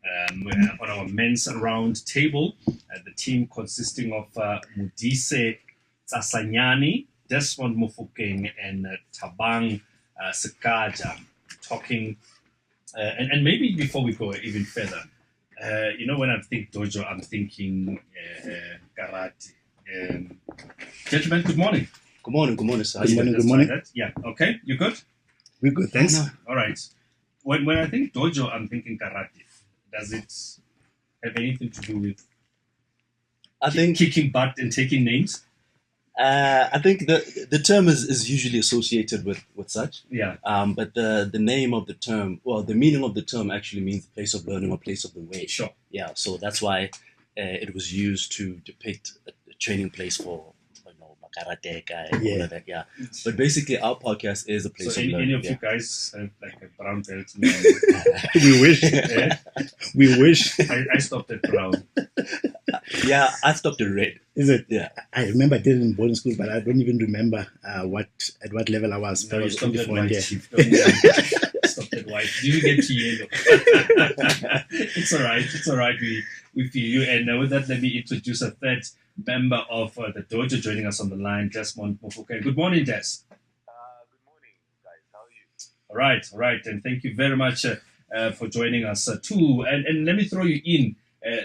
on our men's round table. The team consisting of Modise Tsasanyani, Desmond Mofokeng, and Thabang Sekaja, talking. And maybe before we go even further, when I think dojo, I'm thinking karate. Gentlemen, good morning. Good morning, sir. Good morning. Yeah, okay, you good? We're good, thanks. No. All right. When I think dojo, I'm thinking karate. Does it have anything to do with kicking butt and taking names? I think the term is usually associated with such. Yeah. But the name of the term, the meaning of the term actually means place of learning or place of the way. Sure. Yeah. So that's why it was used to depict a training place for karateka and all of that. Yeah. But basically, our podcast is a place of learning. Any of you guys have like a brown belt now? We wish. We wish. I stopped at brown. Yeah, I stopped at red. Is it? Yeah. I remember I did it in boarding school, but I don't even remember at what level I was. No, I was stopped only at 4 white. years. Stopped at white. Didn't get to yellow. It's all right. It's all right. We feel you. And with that, let me introduce a third member of the dojo joining us on the line, Desmond Mofokeng. Good morning, Des. Good morning, guys. How are you? All right. And thank you very much for joining us too. And let me throw you in,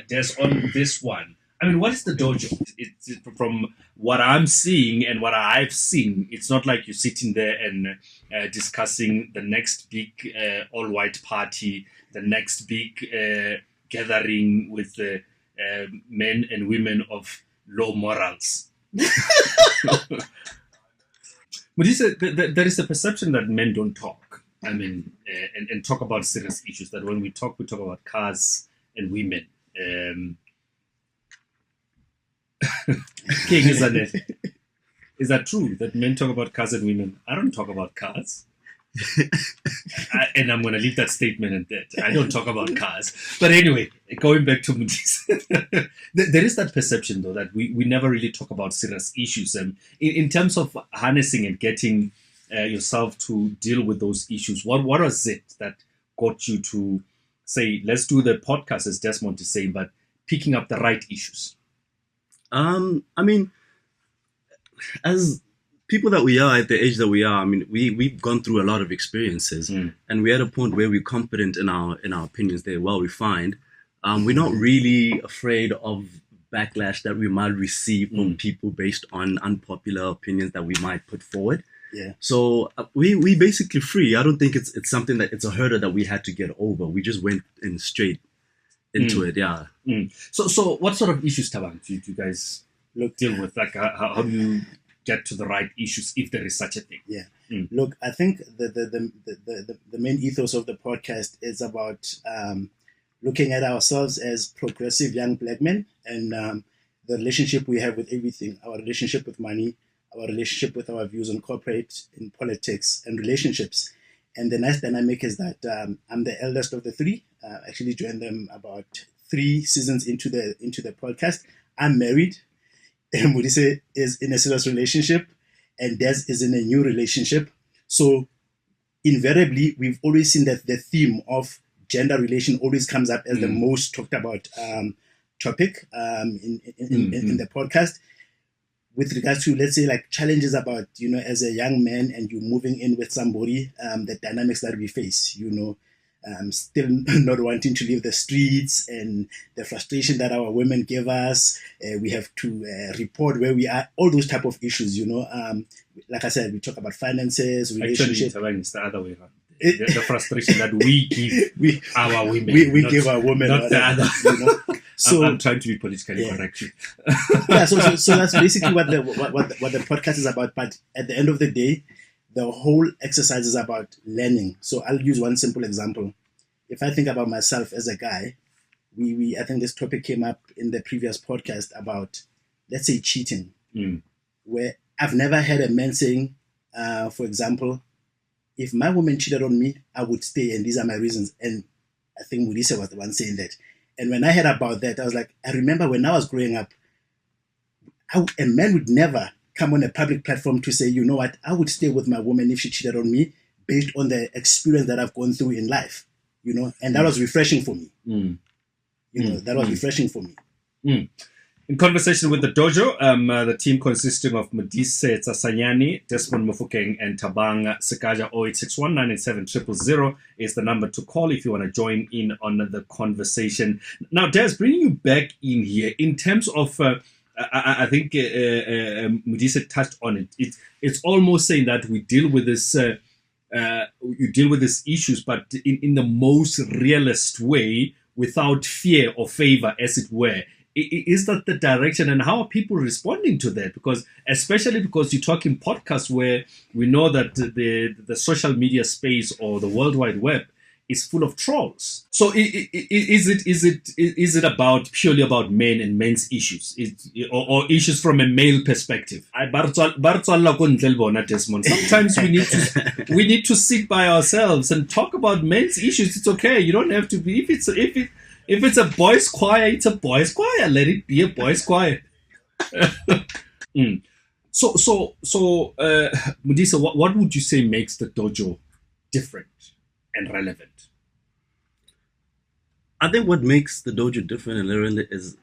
Des, on this one. I mean, what is the dojo? It's from what I'm seeing and what I've seen, it's not like you're sitting there and discussing the next big all-white party, the next big gathering with men and women of low morals. But there is a perception that men don't talk. I mean, and talk about serious issues. That when we talk about cars and women. King, is that true that men talk about cars and women? I don't talk about cars. And I'm going to leave that statement at that. I don't talk about cars. But anyway, going back to Modise, there is that perception, though, that we never really talk about serious issues. And in terms of harnessing and getting yourself to deal with those issues, what was it that got you to say, let's do the podcast, as Desmond is saying, but picking up the right issues? I mean, as people that we are at the age that we are, I mean, we've gone through a lot of experiences, and we're at a point where we're confident in our opinions. They're well refined. We're not really afraid of backlash that we might receive from people based on unpopular opinions that we might put forward. Yeah. So we basically free. I don't think it's something that it's a hurdle that we had to get over. We just went in straight into it. Yeah. So what sort of issues, Thabang, do you guys deal with? Like how do you get to the right issues if there is such a thing? Yeah. Look, I think the main ethos of the podcast is about looking at ourselves as progressive young black men and the relationship we have with everything, our relationship with money, our relationship with our views on corporate, in politics and relationships. And the nice dynamic is that I'm the eldest of the three. Actually joined them about 3 seasons into the podcast. I'm married. Modise is in a serious relationship, and Des is in a new relationship. So invariably, we've always seen that the theme of gender relation always comes up as the most talked about topic in the podcast. With regards to, let's say, like challenges about, as a young man and you moving in with somebody, the dynamics that we face, still not wanting to leave the streets and the frustration that our women give us. We have to report where we are, all those type of issues, like I said, we talk about finances, relationships. Actually, it's the other way around. The frustration that we give our women. We give our women. Not the other. So I'm trying to be politically correct. So that's basically what the podcast is about. But at the end of the day, the whole exercise is about learning. So I'll use one simple example. If I think about myself as a guy, I think this topic came up in the previous podcast about, let's say, cheating, where I've never heard a man saying, for example, if my woman cheated on me, I would stay, and these are my reasons. And I think Modise was the one saying that. And when I heard about that, I was like, I remember when I was growing up, a man would never come on a public platform to say, you know what, I would stay with my woman if she cheated on me based on the experience that I've gone through in life, and that was refreshing for me. That was refreshing for me. In conversation with the Dojo, the team consisting of Modise Tsasanyani, Desmond Mofokeng, and Tabang Sekaja 0861987000 is the number to call if you want to join in on the conversation. Now, Des, bringing you back in here, in terms of, I think Modise touched on it. It's almost saying that we deal with this, you deal with these issues, but in the most realist way, without fear or favor, as it were. Is that the direction, and how are people responding to that? Because especially because you talk in podcasts where we know that the social media space or the World Wide Web is full of trolls. So is it about purely about men and men's issues, or issues from a male perspective? Sometimes we need to sit by ourselves and talk about men's issues. It's okay. You don't have to be if it's a boys' choir, it's a boys' choir. Let it be a boys' choir. So, Modise, what would you say makes the dojo different and relevant? I think what makes the dojo different and relevant is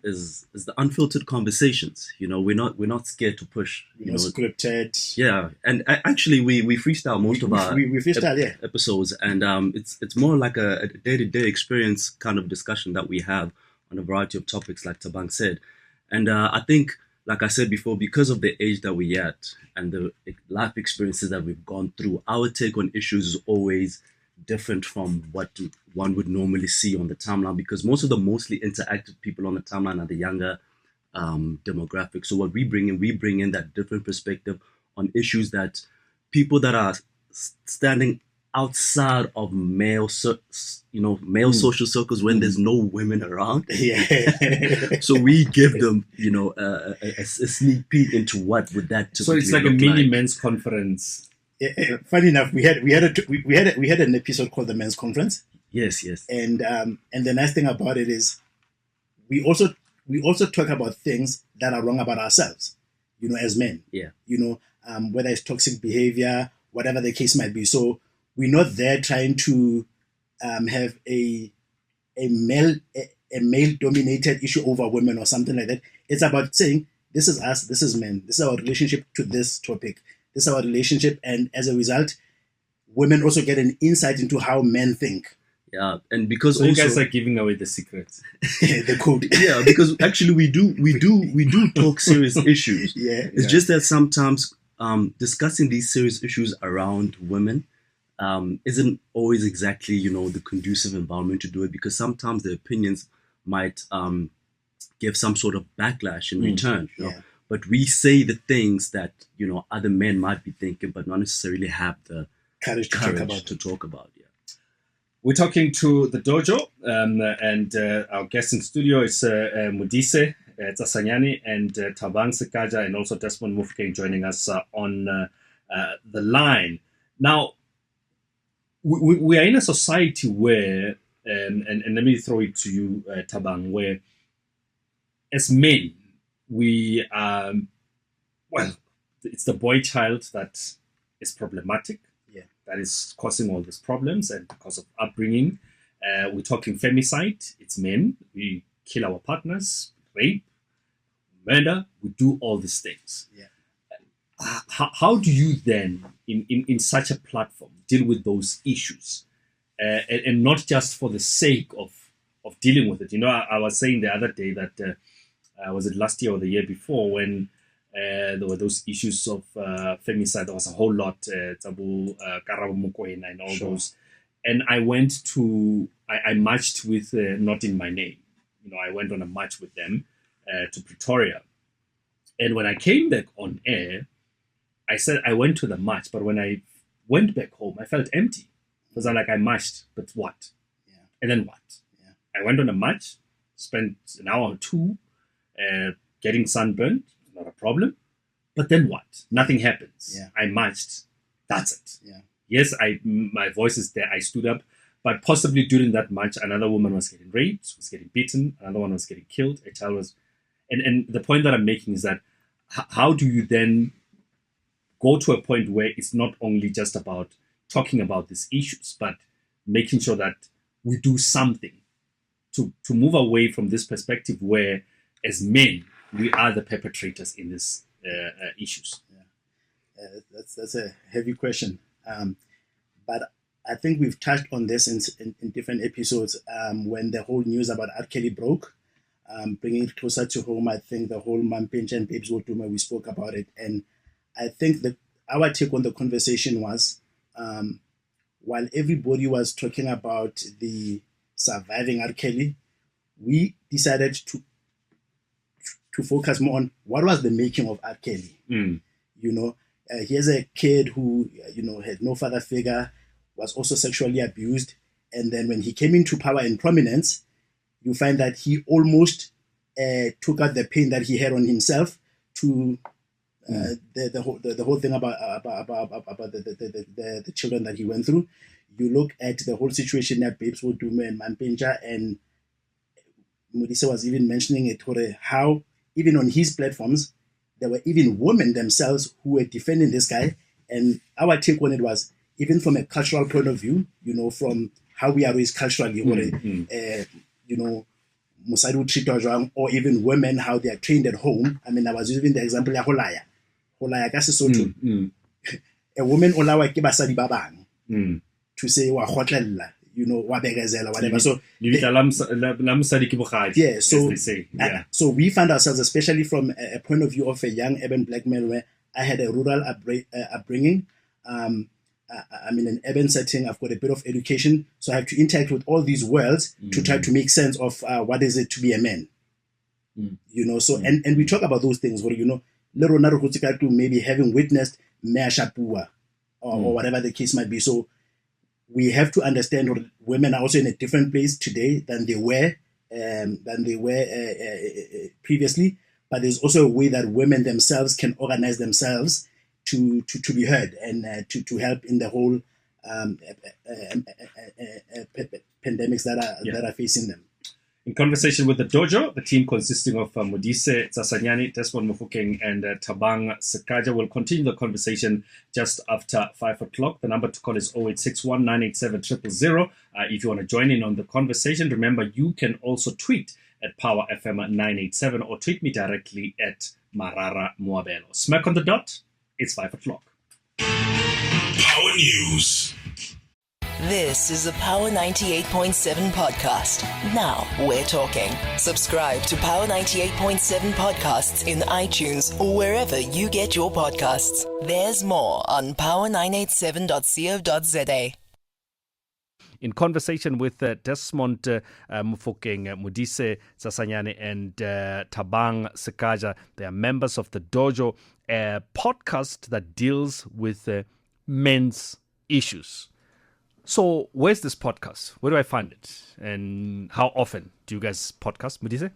the unfiltered conversations. We're not scared to push. Scripted. Yeah, and actually we freestyle most of our episodes, and it's more like a day-to-day experience kind of discussion that we have on a variety of topics, like Tabang said. And I think, like I said before, because of the age that we're at and the life experiences that we've gone through, our take on issues is always different from what one would normally see on the timeline, because most of the mostly interactive people on the timeline are the younger demographic. So what we bring in that different perspective on issues that people that are standing outside of male social circles, when there's no women around. So we give them a sneak peek into what would that. So it's like a mini men's conference. Funny enough, we had an episode called the Men's Conference. Yes. And the nice thing about it is we also talk about things that are wrong about ourselves, as men. Yeah. Whether it's toxic behavior, whatever the case might be. So we're not there trying to have a male dominated issue over women or something like that. It's about saying, this is us, this is men, this is our relationship to this topic. This is our relationship, and as a result, women also get an insight into how men think. Yeah, and because so you guys are giving away the secrets, the code. Yeah, because actually we do talk serious issues. It's just that sometimes discussing these serious issues around women isn't always exactly the conducive environment to do it, because sometimes the opinions might give some sort of backlash in return. But we say the things that other men might be thinking, but not necessarily have the courage to talk about. Yeah, we're talking to the dojo, and our guest in studio is Modise Tsasanyani and Tabang Sekaja, and also Desmond Mofokeng joining us on the line. Now, we are in a society where, and let me throw it to you, Tabang, where as men, we it's the boy child that is problematic, that is causing all these problems, and because of upbringing, we're talking femicide. It's men. We kill our partners, rape, murder. We do all these things. How do you then, in such a platform, deal with those issues, and not just for the sake of dealing with it? I was saying the other day that. Was it last year or the year before, when there were those issues of femicide? There was a whole lot, Tabu, Karabo Mokoena, and all those. And I went I marched with Not In My Name. I went on a march with them to Pretoria. And when I came back on air, I said I went to the march, but when I went back home, I felt empty. Because I marched, but what? And then what? I went on a march, spent an hour or two, getting sunburned, not a problem. But then what? Nothing happens. I marched. That's it. Yes, my voice is there. I stood up. But possibly during that march, another woman was getting raped, was getting beaten, another one was getting killed, a child was... And the point that I'm making is that how do you then go to a point where it's not only just about talking about these issues, but making sure that we do something to move away from this perspective where, as men, we are the perpetrators in these issues? That's a heavy question, but I think we've touched on this in different episodes. When the whole news about R. Kelly broke, bringing it closer to home, I think the whole Mampincha and Babes Wotume, we spoke about it, and I think that our take on the conversation was, while everybody was talking about the surviving R. Kelly, we decided to focus more on what was the making of R. Kelly. Here's a kid who, had no father figure, was also sexually abused. And then when he came into power and prominence, you find that he almost took out the pain that he had on himself to the whole thing about the children that he went through. You look at the whole situation that Babes Wotume and Mampincha, and Modise was even mentioning it, how even on his platforms, there were even women themselves who were defending this guy. And our take on it was, even from a cultural point of view, from how we are raised culturally, Musadi would treat us, or even women, how they are trained at home. I mean, I was using the example of Holaya. Holaya, kasi Sotho. A woman olawa ke basadi ba bang to say wa khotlela, wa begezela, whatever. So yeah, so they say. Yeah. So we found ourselves, especially from a point of view of a young urban black man, where I had a rural upbringing. I'm in an urban setting. I've got a bit of education, so I have to interact with all these worlds to try to make sense of what is it to be a man. So and we talk about those things where maybe having witnessed Meashapua or whatever the case might be. So we have to understand women are also in a different place today than they were previously. But there's also a way that women themselves can organize themselves to be heard and to help in the whole pandemics that are facing them. In conversation with the Dojo, the team consisting of Modise Tsasanyane, Desmond Mofokeng, and Thabang Sekaja will continue the conversation just after 5 o'clock. The number to call is 0861 987 000. If you want to join in on the conversation, remember you can also tweet at Power FM 987 or tweet me directly at Marara Moabelo. Smack on the dot, it's 5 o'clock. Power News. This is the Power 98.7 podcast. Now we're talking. Subscribe to Power 98.7 podcasts in iTunes or wherever you get your podcasts. There's more on power987.co.za. In conversation with Desmond Mofokeng, Modise Tsasanyane, and Thabang Sekaja, they are members of the Dojo, a podcast that deals with men's issues. So, where's this podcast? Where do I find it? And how often do you guys podcast, Modise?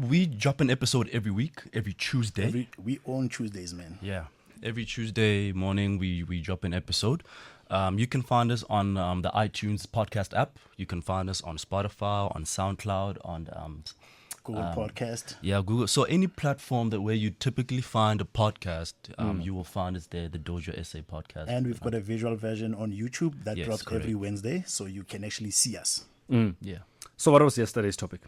We drop an episode every week, every Tuesday. We own Tuesdays, man. Yeah. Every Tuesday morning, we drop an episode. You can find us on the iTunes podcast app. You can find us on Spotify, on SoundCloud, on Google Podcast. Yeah, Google. So any platform where you typically find a podcast, you will find us there, the Dojo SA podcast. And we've got a visual version on YouTube that drops correct. every Wednesday, so you can actually see us. Yeah. So what was yesterday's topic?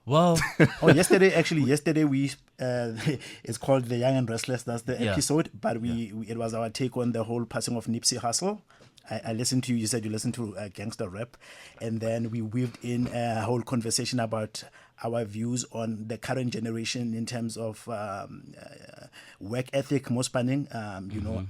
Well, yesterday we it's called The Young and Restless. That's the episode. But it was our take on the whole passing of Nipsey Hussle. I listened to you. You said you listened to gangster rap, and then we weaved in a whole conversation about our views on the current generation in terms of work ethic, more spanning.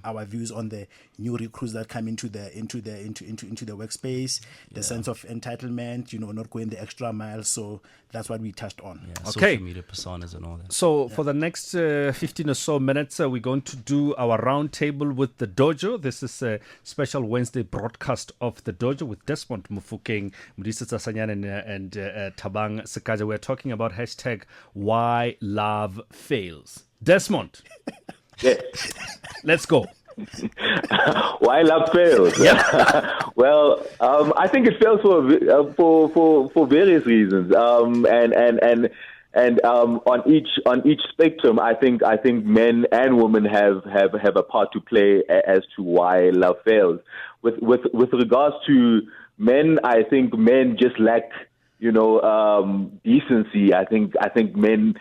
Our views on the new recruits that come into the workspace, the sense of entitlement. Not going the extra mile. So that's what we touched on. Yeah, okay. Social media personas and all that. So for the next 15 or so minutes, we're going to do our roundtable with the Dojo. This is a special Wednesday broadcast of the Dojo with Desmond Mofokeng, Modise Tsasanyane, and Thabang Sekaja. We're talking about hashtag Why Love Fails. Desmond, let's go. Why love fails? Yeah. Well, I think it fails for various reasons, and on each spectrum, I think men and women have a part to play as to why love fails. With regards to I think men just lack, decency. I think men,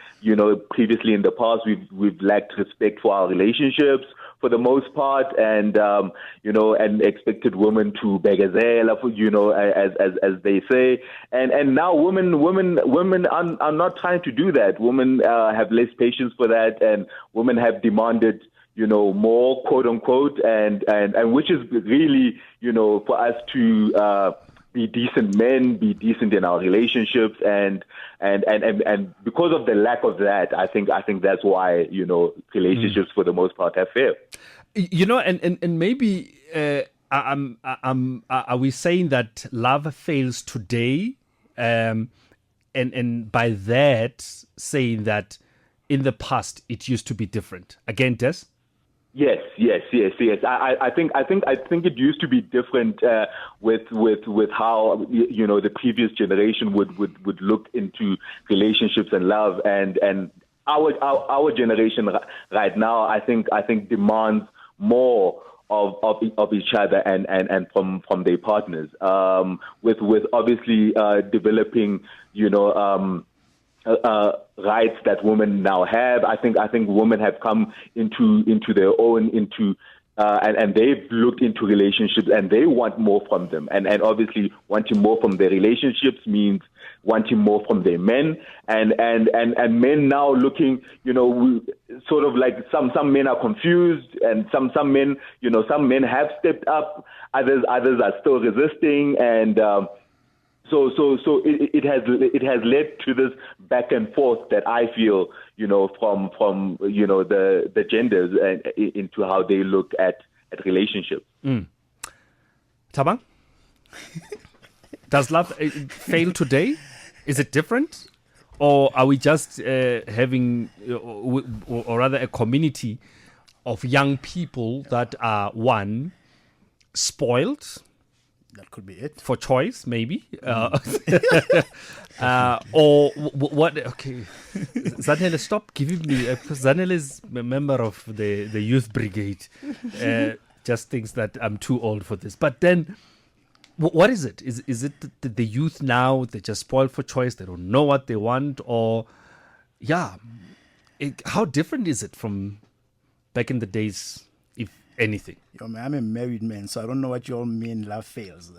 previously in the past, we've lacked respect for our relationships for the most part, and and expected women to begazela, as they say, and now women are not trying to do that. Women have less patience for that, and women have demanded more, quote unquote, and which is really for us to be decent men, be decent in our relationships, and because of the lack of that, I think that's why relationships for the most part have failed. And maybe are we saying that love fails today, and by that saying that in the past it used to be different? Again, Des? Yes. I think it used to be different with how the previous generation would look into relationships and love, and our generation right now I think demands more of each other and from their partners, with obviously developing rights that women now have. I think women have come into their own, and they've looked into relationships and they want more from them. And obviously wanting more from their relationships means wanting more from their men. And men now looking, sort of like some men are confused, and some men, some men have stepped up, others are still resisting, and So it has led to this back and forth that I feel, from the genders and into how they look at relationships. Thabang, does love fail today? Is it different, or are we just having, or rather, a community of young people that are spoiled? That could be it. For choice, maybe. Or what? Okay. Zanele, stop giving me... Because Zanele is a member of the youth brigade. Just thinks that I'm too old for this. But then, what is it? Is it the youth now, they're just spoiled for choice, they don't know what they want? Or, how different is it from back in the days, if anything? I'm a married man, so I don't know what you all mean love fails.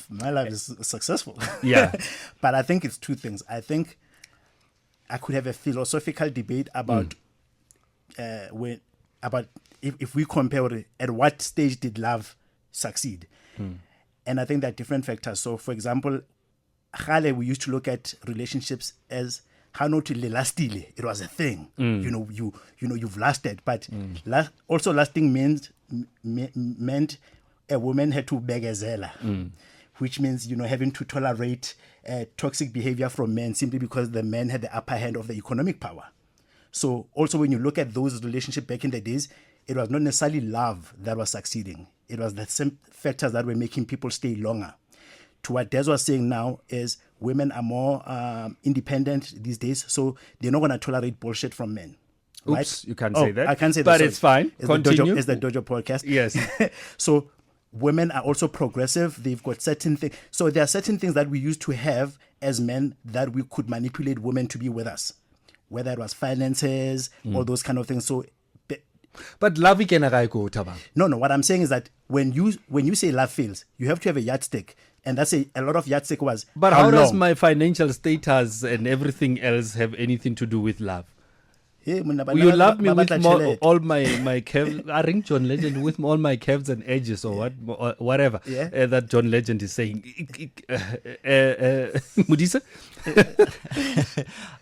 My life is successful. Yeah. But I think it's two things. I think I could have a philosophical debate about if we compare at what stage did love succeed. And I think there are different factors. So, for example, we used to look at relationships as how not to lastile. It was a thing. You've lasted, but also lasting meant a woman had to begazela, which means having to tolerate toxic behavior from men simply because the men had the upper hand of the economic power. So also when you look at those relationships back in the days, it was not necessarily love that was succeeding. It was the same factors that were making people stay longer. To what Des was saying now is women are more independent these days, so they're not going to tolerate bullshit from men. Oops, right? You can't say that. I can't say that. But it's fine. Continue. It's the Dojo Podcast. Yes. So women are also progressive. They've got certain things. So there are certain things that we used to have as men that we could manipulate women to be with us, whether it was finances, all those kind of things. So, but love can go, Thabang. No. What I'm saying is that when you say love fails, you have to have a yardstick. And that's a lot of yardstick was. But how does my financial status and everything else have anything to do with love? You love me with all my curves. I ring John Legend with all my curves and edges, or whatever that John Legend is saying. Mudisa?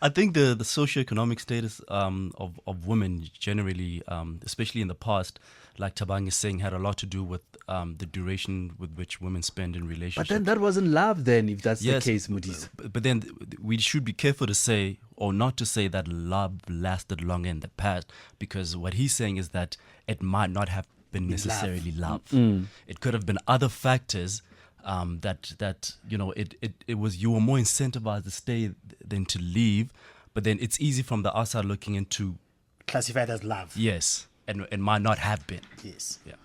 I think the socioeconomic status of women generally, especially in the past, like Thabang is saying, had a lot to do with the duration with which women spend in relationships. But then that wasn't love then, if that's the case, Mudisa. But then we should be careful to say, or not to say, that love lasted longer in the past, because what he's saying is that it might not have been necessarily love. It could have been other factors that it was, you were more incentivized to stay than to leave, but then it's easy from the outside looking into classified as love. Yes, and it might not have been. Yes. Yeah.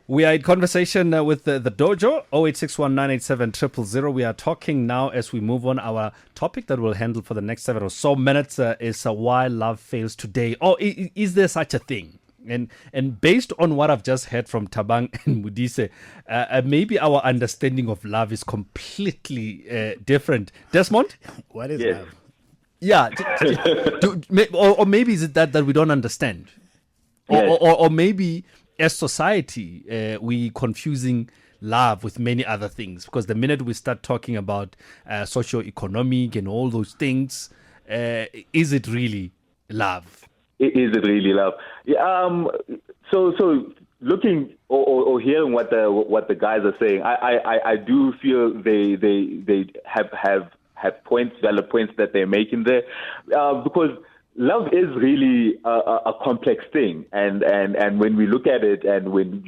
We are in conversation with the Dojo, 0861987000. We are talking now as we move on. Our topic that we'll handle for the next 7 or so minutes is why love fails today. Or is there such a thing? And based on what I've just heard from Tabang and Modise, maybe our understanding of love is completely different. Desmond? What is love? Yeah. Or maybe is it that we don't understand? Or maybe as society, we confusing love with many other things. Because the minute we start talking about socio-economic and all those things, is it really love? Is it really love? Yeah, so looking or hearing what the guys are saying, I do feel they have points, valid points that they're making there, because love is really a complex thing, and when we look at it, and when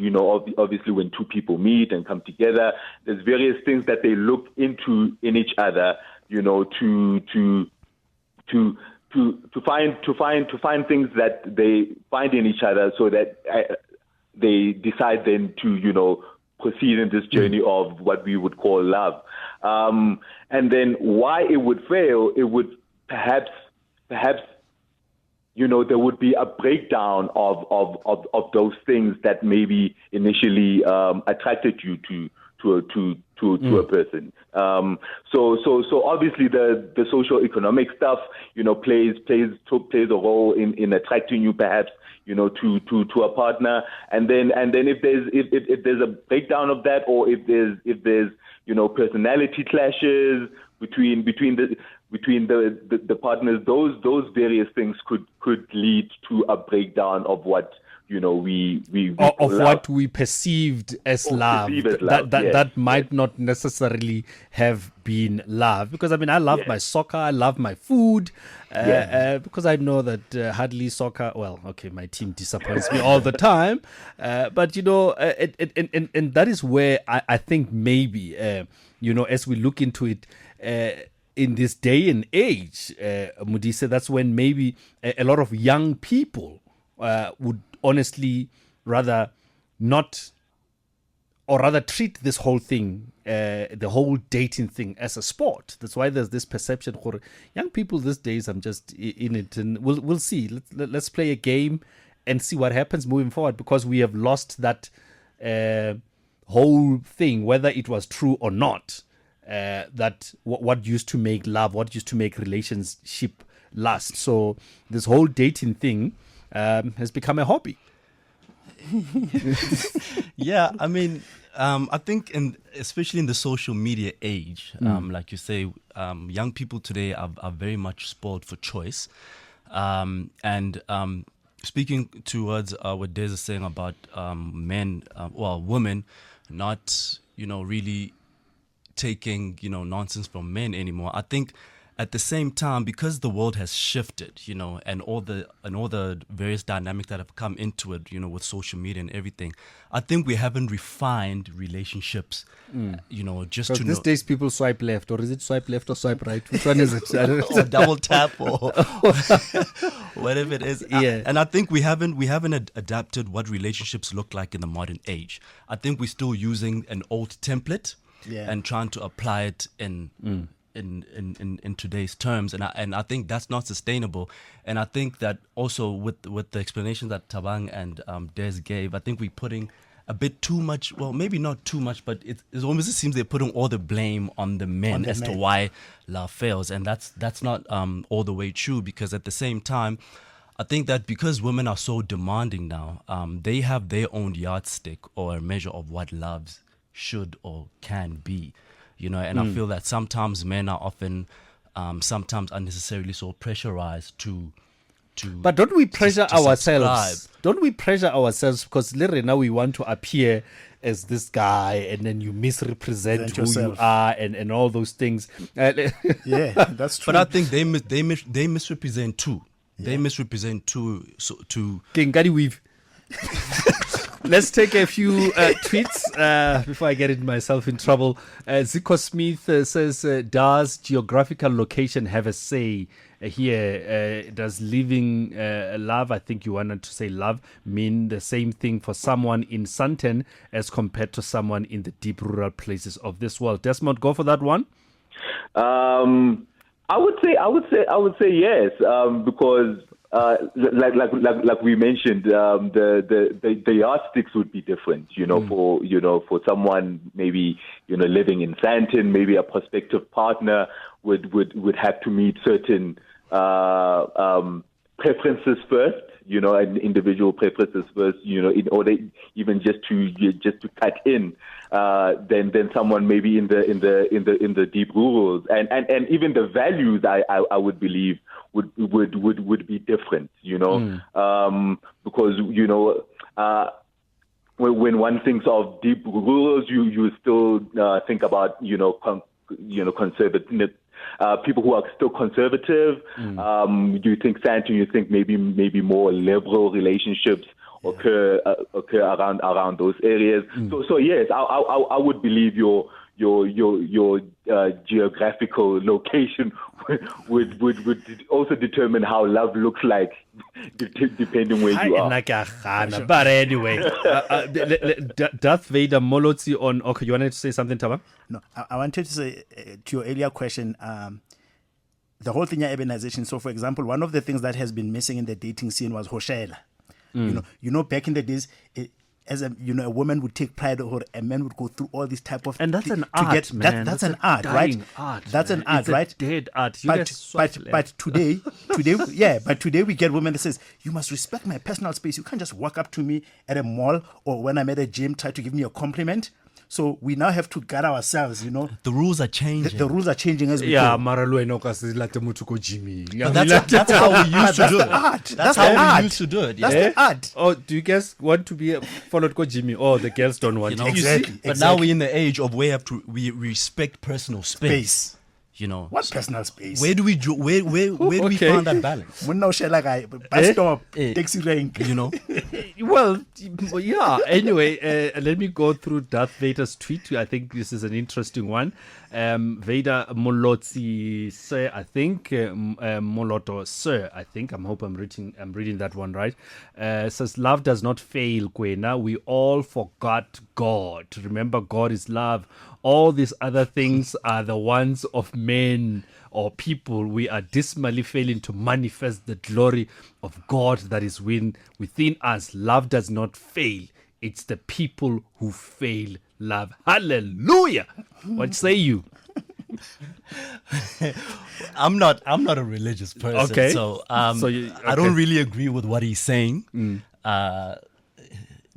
obviously when two people meet and come together, there's various things that they look into in each other, to find things that they find in each other, so that they decide then to proceed in this journey of what we would call love. And then why it would fail, it would perhaps there would be a breakdown of those things that maybe initially attracted you to a person. So obviously the social-economic stuff, plays a role in attracting you perhaps, to a partner. And then if there's a breakdown of that, or if there's personality clashes between the partners, those various things could lead to a breakdown of what what we perceived as love. That might not necessarily have been love, because I love my soccer, I love my food, because I know that hardly soccer, my team disappoints me all the time, but and that is where I think maybe as we look into it, in this day and age, Modise, that's when maybe a lot of young people would honestly rather not, or rather treat this whole thing, the whole dating thing, as a sport. That's why there's this perception for young people these days. I'm just in it, and we'll see. Let's play a game and see what happens moving forward, because we have lost that whole thing, whether it was true or not. That what used to make love, what used to make relationship last. So this whole dating thing has become a hobby. Yeah, I think, especially in the social media age, like you say, young people today are very much spoiled for choice. And speaking towards what Des is saying about women not, really taking, nonsense from men anymore. I think at the same time, because the world has shifted, and all the various dynamics that have come into it, with social media and everything, I think we haven't refined relationships, just to know. These days people swipe left, or is it swipe left or swipe right? Which one is it? I don't know. Or double tap, or whatever it is. Yeah. And I think we haven't adapted what relationships look like in the modern age. I think we're still using an old template, and trying to apply it in today's terms, and I think that's not sustainable. And I think that also with the explanation that Tabang and Des gave, I think we're putting a bit too much, well, maybe not too much, but it almost seems they're putting all the blame on the men to why love fails, and that's not all the way true, because at the same time, I think that because women are so demanding now, they have their own yardstick or a measure of what love should or can be. And I feel that sometimes men are often, sometimes unnecessarily so pressurized to. But don't we pressure ourselves? Don't we pressure ourselves, because literally now we want to appear as this guy, and then you misrepresent who you are, and all those things. Yeah, that's true. But I think they misrepresent too. They misrepresent too. So to King Gadi Weave. Let's take a few tweets before I get myself in trouble. Zico Smith says, does geographical location have a say here? Does living love, I think you wanted to say love, mean the same thing for someone in Sandton as compared to someone in the deep rural places of this world? Desmond, go for that one. I would say yes, because like we mentioned, the yardsticks would be different. For someone maybe living in Sandton, maybe a prospective partner would have to meet certain preferences first. And individual preferences first. In order even just to cut in. Then someone maybe in the deep rurals and even the values I would believe would be different, because when one thinks of deep rurals, you still think about conservative people who are still conservative. You think Sandton, you think maybe more liberal relationships occur around those areas. So yes, I would believe your geographical location would also determine how love looks like, depending where you are. But anyway, Darth Vader Molotsi on. Okay, you wanted to say something, Taba? No, I wanted to say to your earlier question. The whole thing, urbanization. So, for example, one of the things that has been missing in the dating scene was hoshela. Back in the days, as a woman would take pride, or a man would go through all this type of, and that's an art, man. That's an art, right? That's an art, right? Dead art. But today, But today we get women that says, you must respect my personal space. You can't just walk up to me at a mall or when I'm at a gym, try to give me a compliment. So we now have to guard ourselves, The rules are changing. The rules are changing as we go. Jimmy. That's how we used to do it. That's how we used to do it. That's the art. Oh, do you guys want to be followed by Jimmy? Oh, the girls don't want Exactly. But now we're in the age of where we respect personal space. What personal space? Where do we we find that balance? Bus stop, taxi rank. Well, yeah. Anyway, let me go through Darth Vader's tweet. I think this is an interesting one. Vader Molotsi Sir, I think Moloto Sir, I think. I'm reading that one right. Says love does not fail, Kwena. We all forgot God. Remember, God is love. All these other things are the ones of men or people. We are dismally failing to manifest the glory of God that is within us. Love does not fail. It's the people who fail love. Hallelujah. What say you? I'm not a religious person. Okay. So I don't really agree with what he's saying.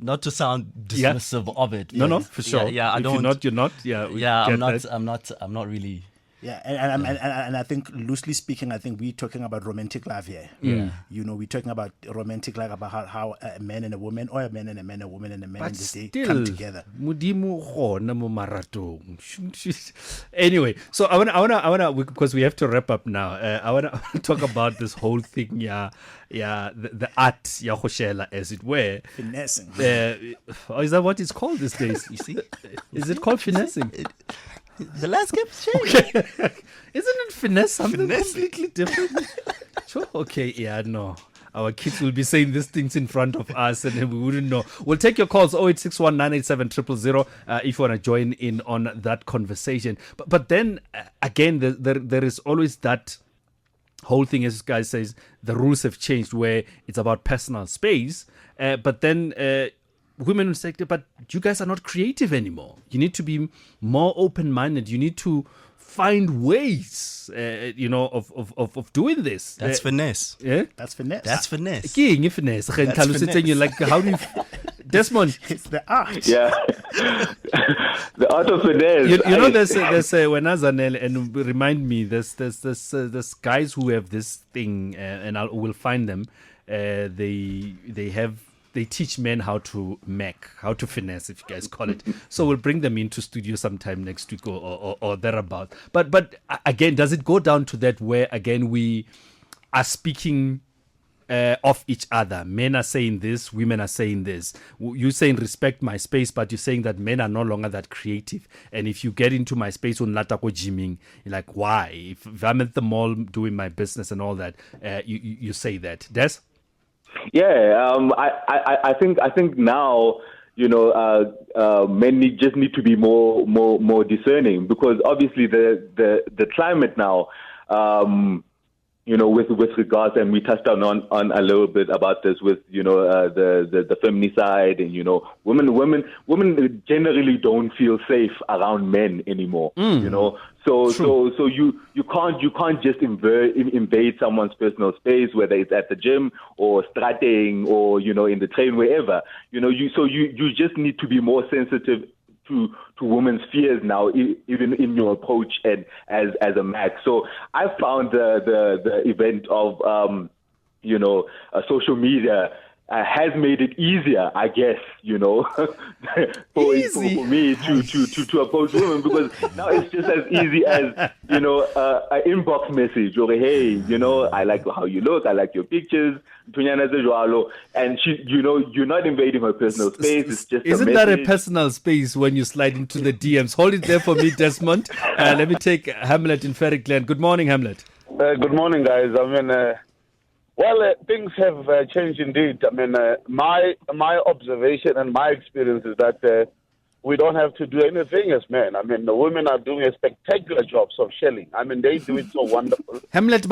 Not to sound dismissive of it. No, for sure. Yeah, I don't. You're not. Yeah, I'm not really. Yeah, and I think loosely speaking, I think we're talking about romantic love here. Yeah. We're talking about romantic love, about how a man and a woman, or a man and a man, a woman and a man, and they come together. Anyway, so I wanna because we have to wrap up now. I wanna talk about this whole thing. The art, hoshela, as it were. Finessing. Is that what it's called these days? You see, is it called finessing? The landscape changed. Okay. Isn't it finesse something completely different? Sure. Okay. Yeah. No. Our kids will be saying these things in front of us, and we wouldn't know. We'll take your calls 0861 987 000 if you want to join in on that conversation. But then again, there is always that whole thing, as this guy says, the rules have changed where it's about personal space. But then women will say, but you guys are not creative anymore. You need to be more open-minded. You need to find ways, of doing this. That's finesse. Yeah? That's finesse. That's finesse. Finesse. Like, how do you... Desmond. It's the art. Yeah. The art of finesse. There's when Azanel, and remind me, there's guys who have this thing, and we'll find them. They teach men how to finesse, if you guys call it. So we'll bring them into studio sometime next week or thereabout. But again, does it go down to that where again we are speaking of each other. Men are saying this, women are saying this. You're saying respect my space, but you're saying that men are no longer that creative. And if you get into my space on latako gymming, you're like, why? If I'm at the mall doing my business and all that, you say that. Des? Yeah, I think now, men just need to be more discerning, because obviously the climate now, with regards, and we touched on a little bit about this with the feminicide, and women generally don't feel safe around men anymore. So you can't just invade someone's personal space, whether it's at the gym or strating or in the train, wherever. You just need to be more sensitive to women's fears now, even in your approach and as a Mac. So I found the event of social media has made it easier, I guess, for me to approach women, because now it's just as easy as an inbox message or hey, I like how you look, I like your pictures, and she, you're not invading her personal space. It's just isn't that a personal space when you slide into the DMs? Hold it there for me, Desmond. Let me take Hamlet in Ferric Glen. Good morning, Hamlet. Good morning, guys. Things have changed indeed. My observation and my experience is that we don't have to do anything as men. The women are doing a spectacular job of shelling. They do it so wonderful. Hamlet,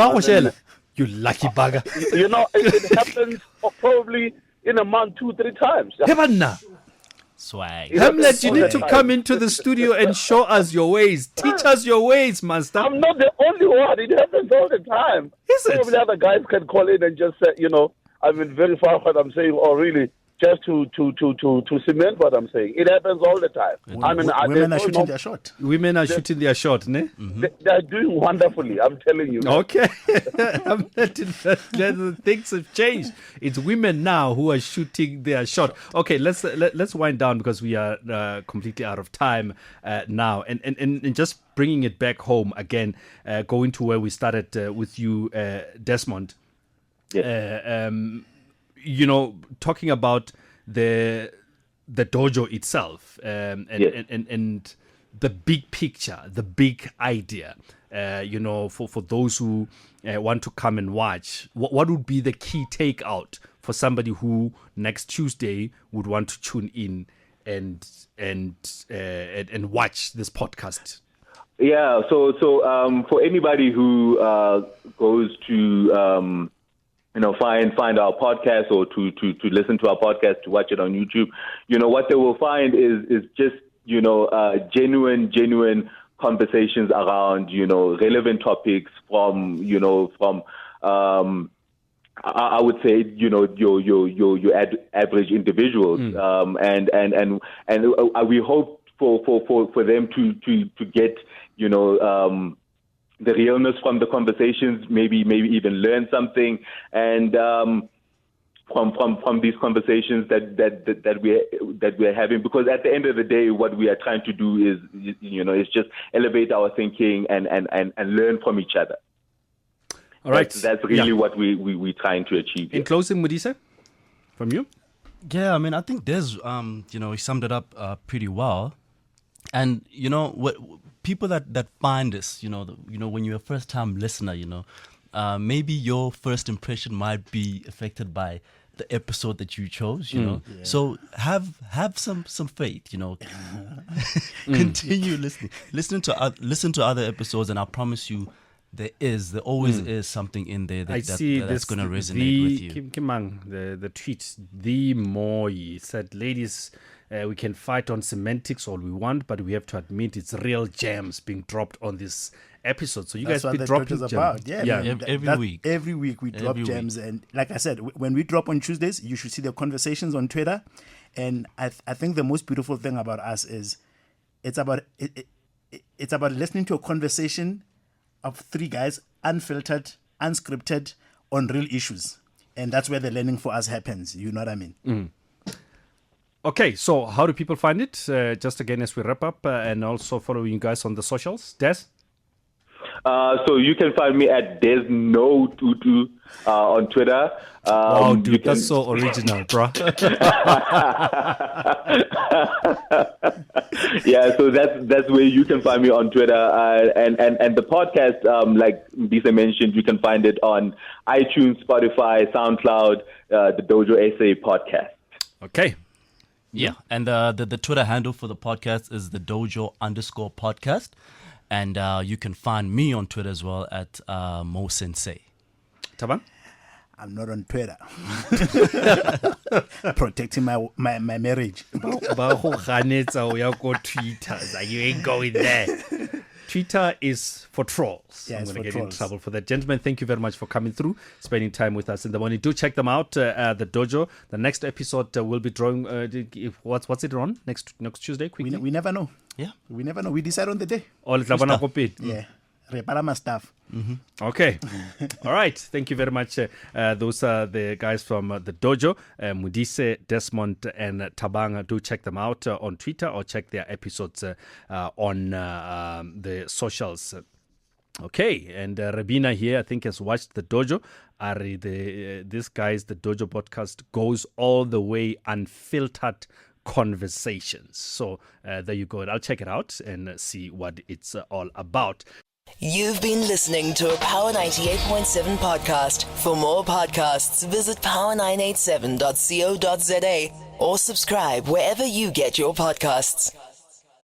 you lucky bugger. It happens probably in a month 2-3 times. Swag. Hamlet, you need to come into the studio and show us your ways. Teach us your ways, master. I'm not the only one. It happens all the time. Is it? Probably other guys can call in and just say, verify what I'm saying, or really just to cement what I'm saying. It happens all the time. Women are shooting their shot. Women are shooting their shot, ne? Mm-hmm. They're doing wonderfully, I'm telling you. Okay. Things have changed. It's women now who are shooting their shot. Okay, let's wind down, because we are completely out of time now. And just bringing it back home again, going to where we started with you, Desmond. Yeah. Talking about the dojo itself, and the big picture, the big idea, for those who want to come and watch, what would be the key takeout for somebody who next Tuesday would want to tune in and watch this podcast? Yeah. So for anybody who goes to find our podcast, or to listen to our podcast, to watch it on YouTube, what they will find is just genuine conversations around relevant topics from I would say your average individuals, and we hope for them to get the realness from the conversations, maybe even learn something, and from these conversations that we're having, because at the end of the day, what we are trying to do is just elevate our thinking and learn from each other. All right, that's really what we're trying to achieve. In closing, Modise, from you? Yeah, I think Des, he summed it up pretty well, and what. People that find us, when you're a first-time listener, maybe your first impression might be affected by the episode that you chose, Yeah. So have some faith, Continue listening. Listen to other episodes, and I promise you, there always is something in there that's going to resonate with you. Kim Mang, the tweet, the more he said, ladies, we can fight on semantics all we want, but we have to admit it's real gems being dropped on this episode. So you that's guys be dropping gems. About. Yeah, every week. Every week we drop gems, and like I said, when we drop on Tuesdays, you should see the conversations on Twitter. And I think the most beautiful thing about us is it's about listening to a conversation of three guys, unfiltered, unscripted, on real issues, and that's where the learning for us happens. You know what I mean? Mm. Okay, so how do people find it? Just again, as we wrap up, and also following you guys on the socials. Des? So you can find me at Desnotutu on Twitter. Wow, dude, that's so original, bro. Yeah, so that's where you can find me on Twitter. And the podcast, like Bisa mentioned, you can find it on iTunes, Spotify, SoundCloud, the Dojo SA podcast. Okay. Yeah, and the Twitter handle for the podcast is the Dojo_podcast. And you can find me on Twitter as well at Mo Sensei. Taban? I'm not on Twitter. Protecting my marriage. Twitter. Like, you ain't going there. Twitter is for trolls. Yeah, I'm it's going to for get in trolls. trouble for that. Gentlemen, thank you very much for coming through, spending time with us in the morning. Do check them out, the Dojo. The next episode will be drawing, what's it on? Next Tuesday? Quickly. We never know. Yeah. We never know. We decide on the day. Oh, let's have one. Yeah. Repara stuff. Okay. All right. Thank you very much. Those are the guys from the Dojo, Mudise, Desmond, and Tabang. Do check them out on Twitter or check their episodes on the socials. Okay. And Rabina here, I think, has watched the Dojo. This guy's the Dojo podcast goes all the way unfiltered conversations. So there you go. I'll check it out and see what it's all about. You've been listening to a Power 98.7 podcast. For more podcasts, visit power987.co.za or subscribe wherever you get your podcasts.